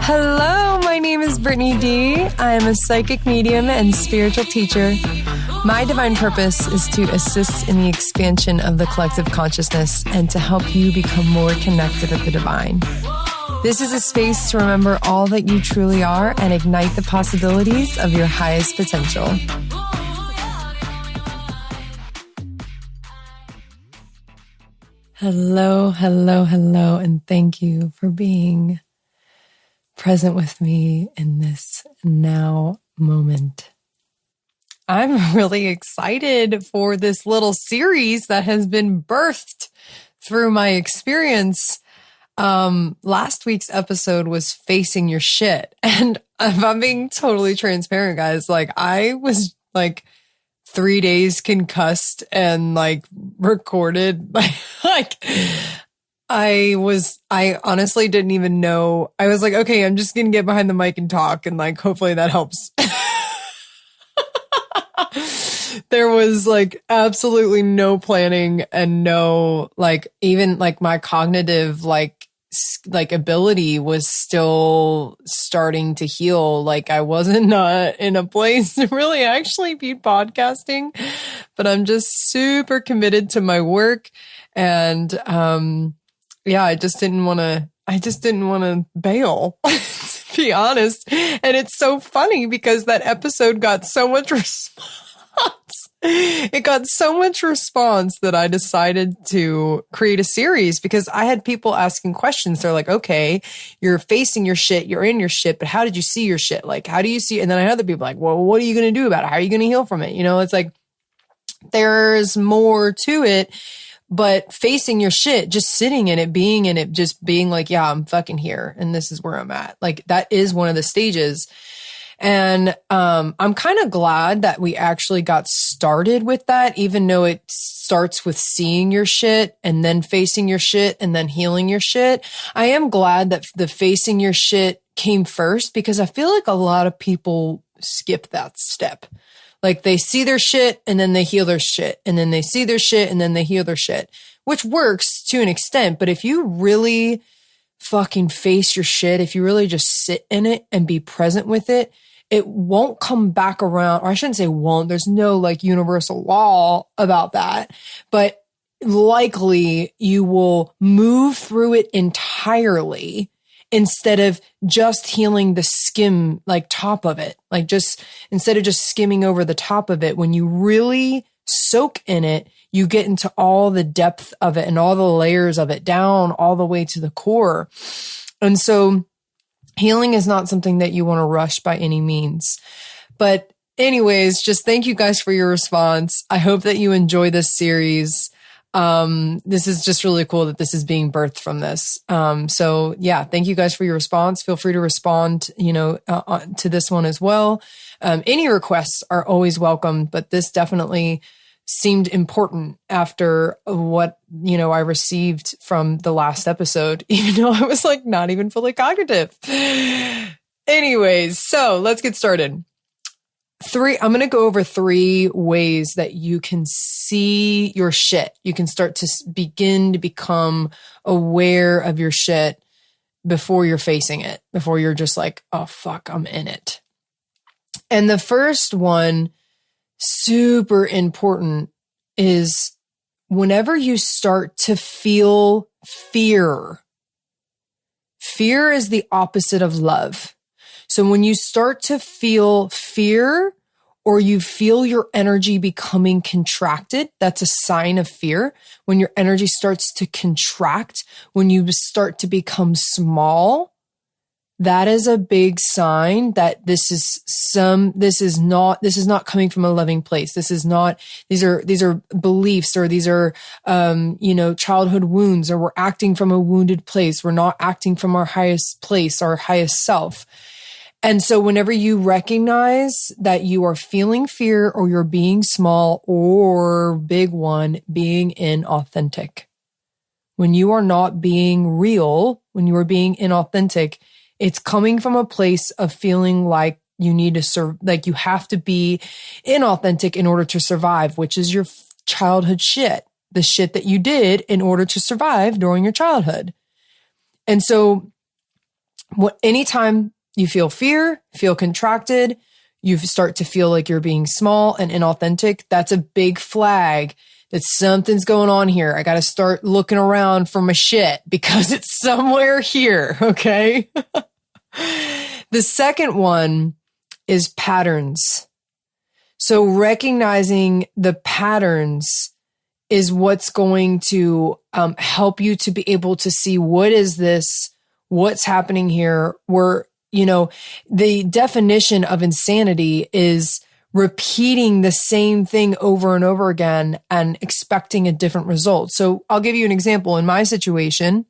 Hello, my name is Brittany D. I am a psychic medium and spiritual teacher. My divine purpose is to assist in the expansion of the collective consciousness and to help you become more connected with the divine. This is a space to remember all that you truly are and ignite the possibilities of your highest potential. Hello, hello, hello, and thank you for being present with me in this now moment. I'm really excited for this little series that has been birthed through my experience. Last week's episode was facing your shit. And if I'm being totally transparent, guys, I was 3 days concussed and recorded. I honestly didn't even know. I was like, okay, I'm just going to get behind the mic and talk. And hopefully that helps. There was absolutely no planning and no, even my cognitive, ability was still starting to heal. I wasn't not in a place to really actually be podcasting, but I'm just super committed to my work. And, I just didn't want to bail, to be honest. And it's so funny because that episode got so much response. It got so much response that I decided to create a series because I had people asking questions. They're like, okay, you're facing your shit, you're in your shit, but how did you see your shit? How do you see? And then I had other people well, what are you going to do about it? How are you going to heal from it? It's there's more to it. But facing your shit, just sitting in it, just being yeah, I'm fucking here. And this is where I'm at. That is one of the stages. And I'm kind of glad that we actually got started with that, even though it starts with seeing your shit and then facing your shit and then healing your shit. I am glad that the facing your shit came first because I feel like a lot of people skip that step. They see their shit and then they heal their shit. And then they see their shit and then they heal their shit, which works to an extent. But if you really fucking face your shit, if you really just sit in it and be present with it, it won't come back around. Or I shouldn't say won't. There's no universal law about that. But likely you will move through it entirely instead of just healing the skim, top of it. Instead of just skimming over the top of it, when you really soak in it, you get into all the depth of it and all the layers of it down all the way to the core. And so healing is not something that you want to rush by any means. But anyways, just thank you guys for your response. I hope that you enjoy this series. This is just really cool that this is being birthed from this. So yeah, thank you guys for your response. Feel free to respond, to this one as well. Any requests are always welcome, but this definitely seemed important after what, I received from the last episode, even though I was not even fully cognitive. Anyways, so let's get started. I'm going to go over 3 ways that you can see your shit. You can start to begin to become aware of your shit before you're facing it, before you're just oh, fuck, I'm in it. And the first one, super important, is whenever you start to feel fear. Fear is the opposite of love. So when you start to feel fear or you feel your energy becoming contracted, that's a sign of fear. When your energy starts to contract, when you start to become small, that is a big sign that this is not coming from a loving place. These are beliefs, or these are, childhood wounds, or we're acting from a wounded place. We're not acting from our highest place, our highest self. And so whenever you recognize that you are feeling fear, or you're being small, or big one, being inauthentic, when you are not being real, when you are being inauthentic, it's coming from a place of feeling like you need to you have to be inauthentic in order to survive, which is your childhood shit, the shit that you did in order to survive during your childhood. And so Anytime you feel fear, feel contracted, you start to feel like you're being small and inauthentic, that's a big flag that something's going on here. I got to start looking around for my shit because it's somewhere here. Okay. The second one is patterns. So recognizing the patterns is what's going to help you to be able to see what is this, what's happening here. The definition of insanity is repeating the same thing over and over again and expecting a different result. So I'll give you an example. In my situation,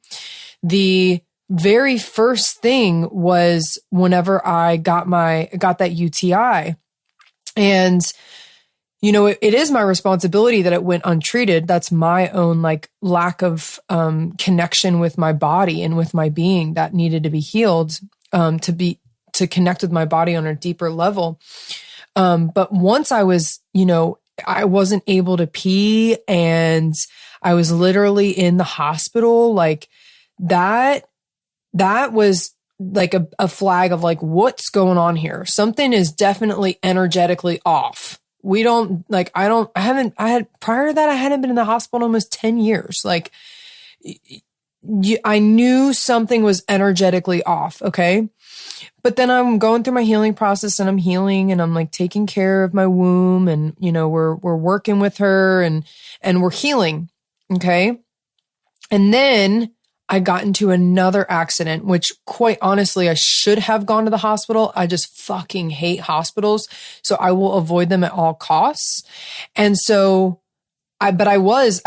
the very first thing was whenever I got that UTI. And, it is my responsibility that it went untreated. That's my own lack of connection with my body and with my being that needed to be healed, to connect with my body on a deeper level. But once I was, I wasn't able to pee and I was literally in the hospital, that was like a flag of what's going on here? Something is definitely energetically off. Prior to that, I hadn't been in the hospital in almost 10 years. I knew something was energetically off. Okay. But then I'm going through my healing process and I'm healing and I'm taking care of my womb and, we're working with her and we're healing. Okay. And then I got into another accident, which quite honestly, I should have gone to the hospital. I just fucking hate hospitals. So I will avoid them at all costs. And so I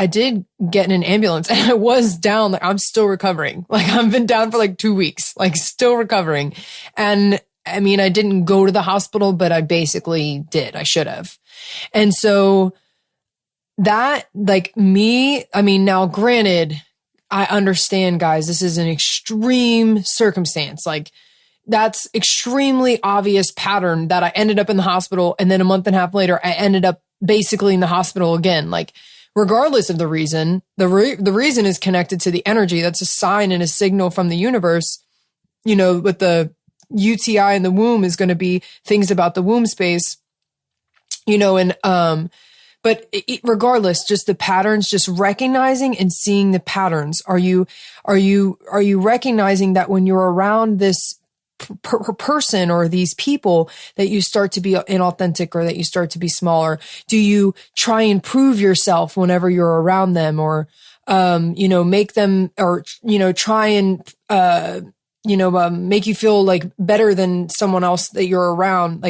did get in an ambulance and I was down. I'm still recovering. I've been down for 2 weeks, still recovering. And I mean, I didn't go to the hospital, but I basically did. I should have. And so that now granted, I understand, guys, this is an extreme circumstance. That's extremely obvious pattern that I ended up in the hospital. And then a month and a half later, I ended up basically in the hospital again. Regardless of the reason, the reason is connected to the energy. That's a sign and a signal from the universe. With the UTI in the womb is going to be things about the womb space, but regardless, just the patterns, just recognizing and seeing the patterns. Are you recognizing that when you're around this person or these people that you start to be inauthentic or that you start to be smaller? Do you try and prove yourself whenever you're around them or, make them or, try and, make you feel better than someone else that you're around,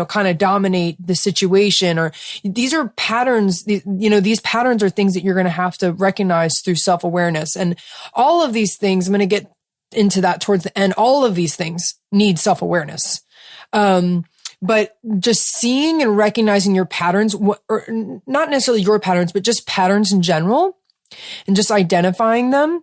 kind of dominate the situation? Or these are patterns, these patterns are things that you're going to have to recognize through self-awareness. And all of these things, I'm going to get into that towards the end. All of these things need self-awareness. But just seeing and recognizing your patterns, or not necessarily your patterns, but just patterns in general, and just identifying them.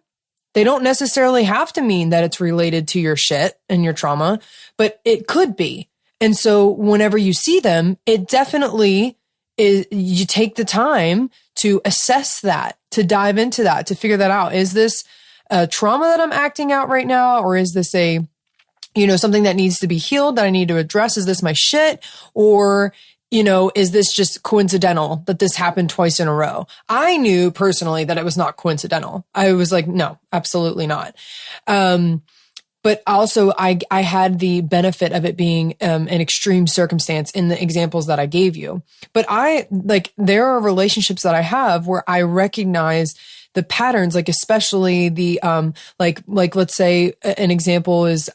They don't necessarily have to mean that it's related to your shit and your trauma, but it could be. And so whenever you see them, it definitely is, you take the time to assess that, to dive into that, to figure that out. Is this a trauma that I'm acting out right now? Or is this something that needs to be healed that I need to address? Is this my shit? Or is this just coincidental that this happened twice in a row? I knew personally that it was not coincidental. I was no, absolutely not. But also I had the benefit of it being an extreme circumstance in the examples that I gave you. But there are relationships that I have where I recognize the patterns, especially the, let's say an example is,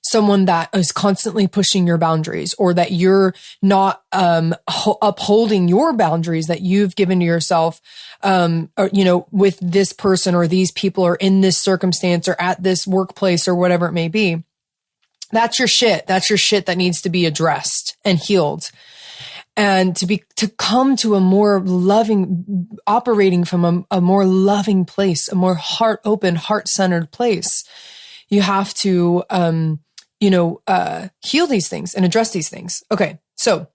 someone that is constantly pushing your boundaries, or that you're not, upholding your boundaries that you've given to yourself, with this person or these people or in this circumstance or at this workplace or whatever it may be. That's your shit. That's your shit that needs to be addressed and healed. And to come to a more loving, operating from a more loving place, a more heart open, heart centered place, you have to, heal these things and address these things. Okay. So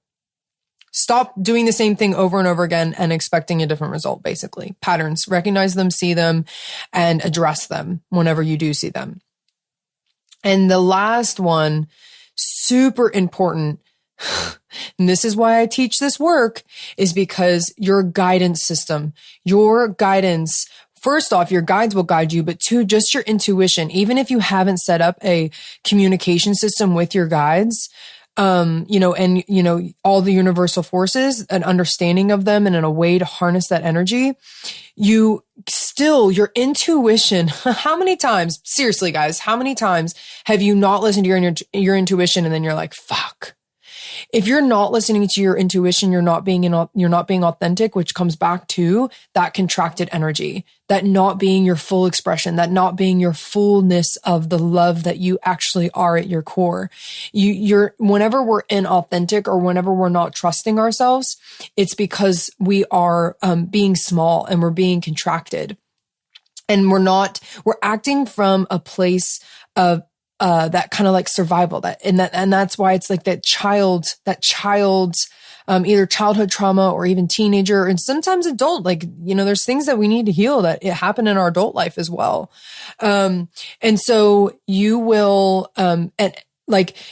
stop doing the same thing over and over again and expecting a different result, basically. Patterns, recognize them, see them, and address them whenever you do see them. And the last one, super important, and this is why I teach this work, is because your guidance system, your guidance, first off, your guides will guide you, but two, just your intuition. Even if you haven't set up a communication system with your guides, all the universal forces, an understanding of them and in a way to harness that energy, your intuition, how many times, seriously guys, how many times have you not listened to your intuition and then you're like, fuck. If you're not listening to your intuition, you're not being authentic, which comes back to that contracted energy, that not being your full expression, that not being your fullness of the love that you actually are at your core. Whenever we're inauthentic or whenever we're not trusting ourselves, it's because we are being small and we're being contracted, and we're acting from a place of that kind of like survival, and that's why it's like that child's either childhood trauma or even teenager, and sometimes adult, there's things that we need to heal that it happened in our adult life as well. And so you will,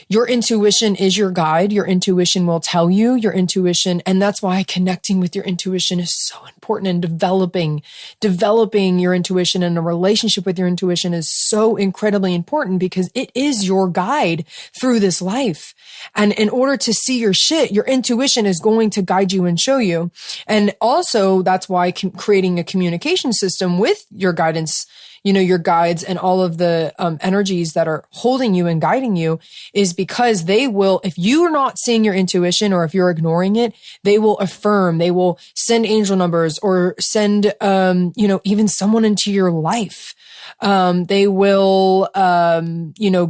your intuition is your guide. Your intuition will tell you your intuition. And that's why connecting with your intuition is so important, and developing your intuition and a relationship with your intuition is so incredibly important, because it is your guide through this life. And in order to see your shit, your intuition is going to guide you and show you. And also that's why creating a communication system with your guidance, your guides and all of the energies that are holding you and guiding you, is because they will, if you are not seeing your intuition or if you're ignoring it, they will affirm, they will send angel numbers or send, even someone into your life. They will,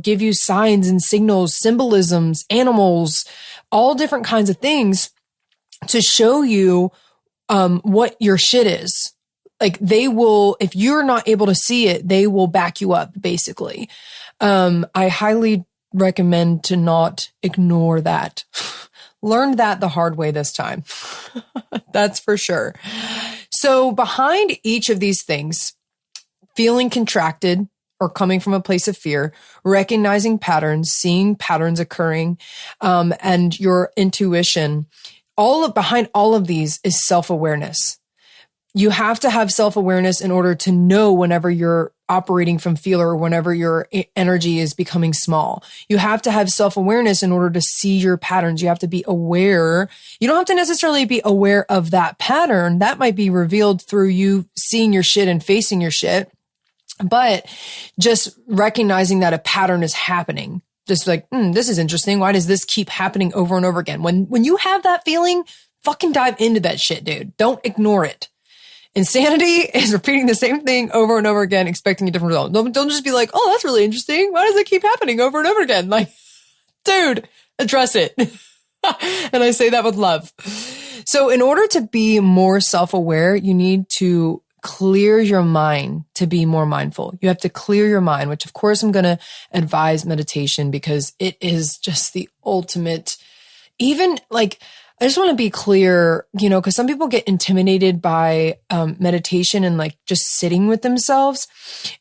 give you signs and signals, symbolisms, animals, all different kinds of things to show you, what your shit is. Like they will, if you're not able to see it, they will back you up, basically. I highly recommend to not ignore that. Learned that the hard way this time. That's for sure. So behind each of these things, feeling contracted or coming from a place of fear, recognizing patterns, seeing patterns occurring, and your intuition, behind all of these is self-awareness. You have to have self-awareness in order to know whenever you're operating from fear or whenever your energy is becoming small. You have to have self-awareness in order to see your patterns. You have to be aware. You don't have to necessarily be aware of that pattern. That might be revealed through you seeing your shit and facing your shit. But just recognizing that a pattern is happening. Just like, this is interesting. Why does this keep happening over and over again? When you have that feeling, fucking dive into that shit, dude. Don't ignore it. Insanity is repeating the same thing over and over again, expecting a different result. Don't just be like, oh, that's really interesting. Why does it keep happening over and over again? Like, dude, address it. And I say that with love. So in order to be more self-aware, you need to clear your mind to be more mindful. You have to clear your mind, which of course I'm going to advise meditation, because it is just the ultimate, even like, I just want to be clear, because some people get intimidated by meditation and like just sitting with themselves.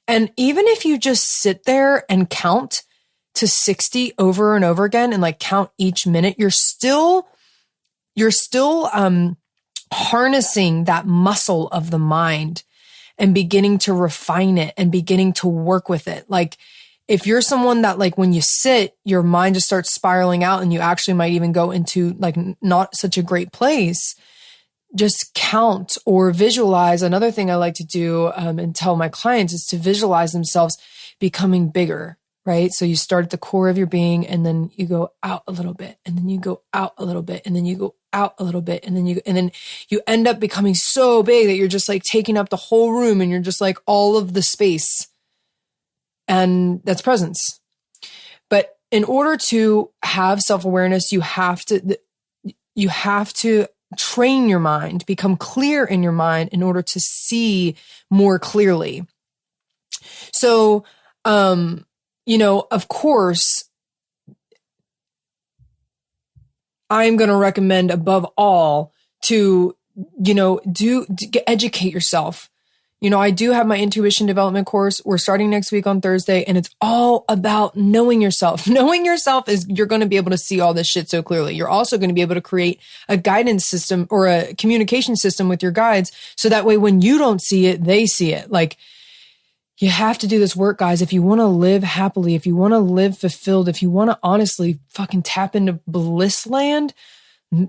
And even if you just sit there and count to 60 over and over again and like count each minute, you're still harnessing that muscle of the mind and beginning to refine it and beginning to work with it. Like, if you're someone that like when you sit, your mind just starts spiraling out and you actually might even go into like not such a great place, just count or visualize. Another thing I like to do and tell my clients is to visualize themselves becoming bigger, right? So you start at the core of your being and then you go out a little bit and then you go out a little bit and then you go out a little bit and then you end up becoming so big that you're just like taking up the whole room and you're just like all of the space. And that's presence. But in order to have self-awareness, you have to train your mind, become clear in your mind in order to see more clearly. So, of course, I'm going to recommend above all to, educate yourself. I do have my intuition development course. We're starting next week on Thursday, and it's all about knowing yourself. Knowing yourself is you're going to be able to see all this shit so clearly. You're also going to be able to create a guidance system or a communication system with your guides. So that way, when you don't see it, they see it. Like, you have to do this work, guys. If you want to live happily, if you want to live fulfilled, if you want to honestly fucking tap into bliss land,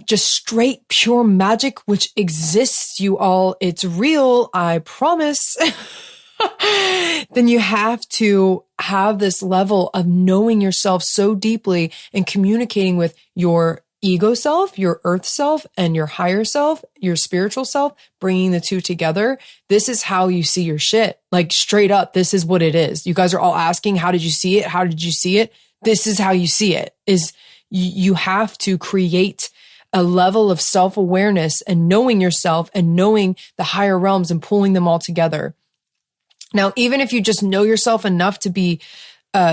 just straight pure magic, which exists, you all, it's real, I promise. Then you have to have this level of knowing yourself so deeply and communicating with your ego self, your earth self, and your higher self, your spiritual self, bringing the two together. This is how you see your shit. Like, straight up, this is what it is. You guys are all asking, how did you see it? How did you see it? This is how you see it. Is you have to create a level of self-awareness and knowing yourself and knowing the higher realms and pulling them all together. Now, even if you just know yourself enough to be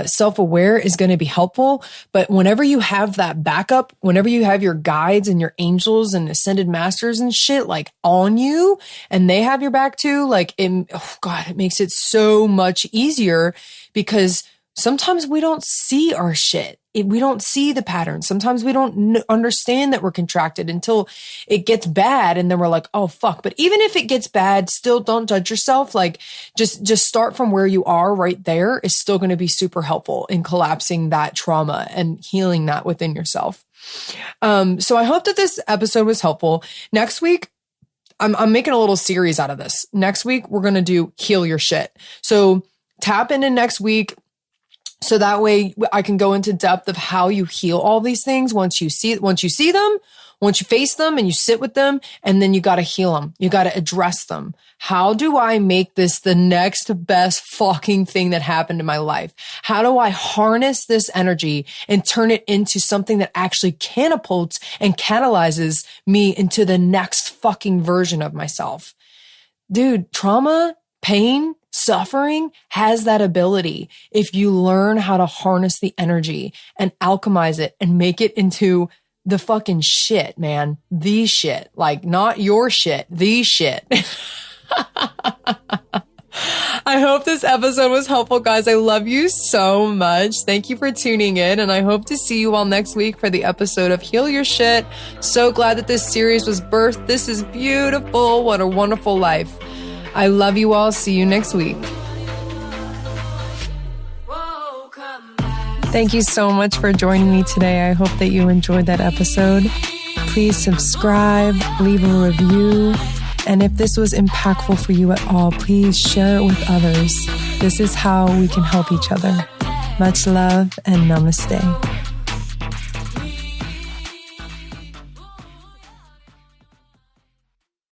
self-aware is going to be helpful. But whenever you have that backup, whenever you have your guides and your angels and ascended masters and shit like on you, and they have your back too, like, it makes it so much easier, because sometimes we don't see our shit. We don't see the patterns. Sometimes we don't understand that we're contracted until it gets bad. And then we're like, oh, fuck. But even if it gets bad, still don't judge yourself. Like, just start from where you are right there is still going to be super helpful in collapsing that trauma and healing that within yourself. So I hope that this episode was helpful. Next week, I'm making a little series out of this. Next week, we're going to do heal your shit. So tap into next week. So that way I can go into depth of how you heal all these things once you see them, once you face them and you sit with them, and then you got to heal them. You got to address them. How do I make this the next best fucking thing that happened in my life? How do I harness this energy and turn it into something that actually catapults and catalyzes me into the next fucking version of myself? Dude, trauma, pain, suffering has that ability. If you learn how to harness the energy and alchemize it and make it into the fucking shit, man, the shit, like not your shit, the shit. I hope this episode was helpful, guys. I love you so much. Thank you for tuning in, and I hope to see you all next week for the episode of Heal Your Shit. So glad that this series was birthed. This is beautiful. What a wonderful life. I love you all. See you next week. Thank you so much for joining me today. I hope that you enjoyed that episode. Please subscribe, leave a review, and if this was impactful for you at all, please share it with others. This is how we can help each other. Much love and namaste.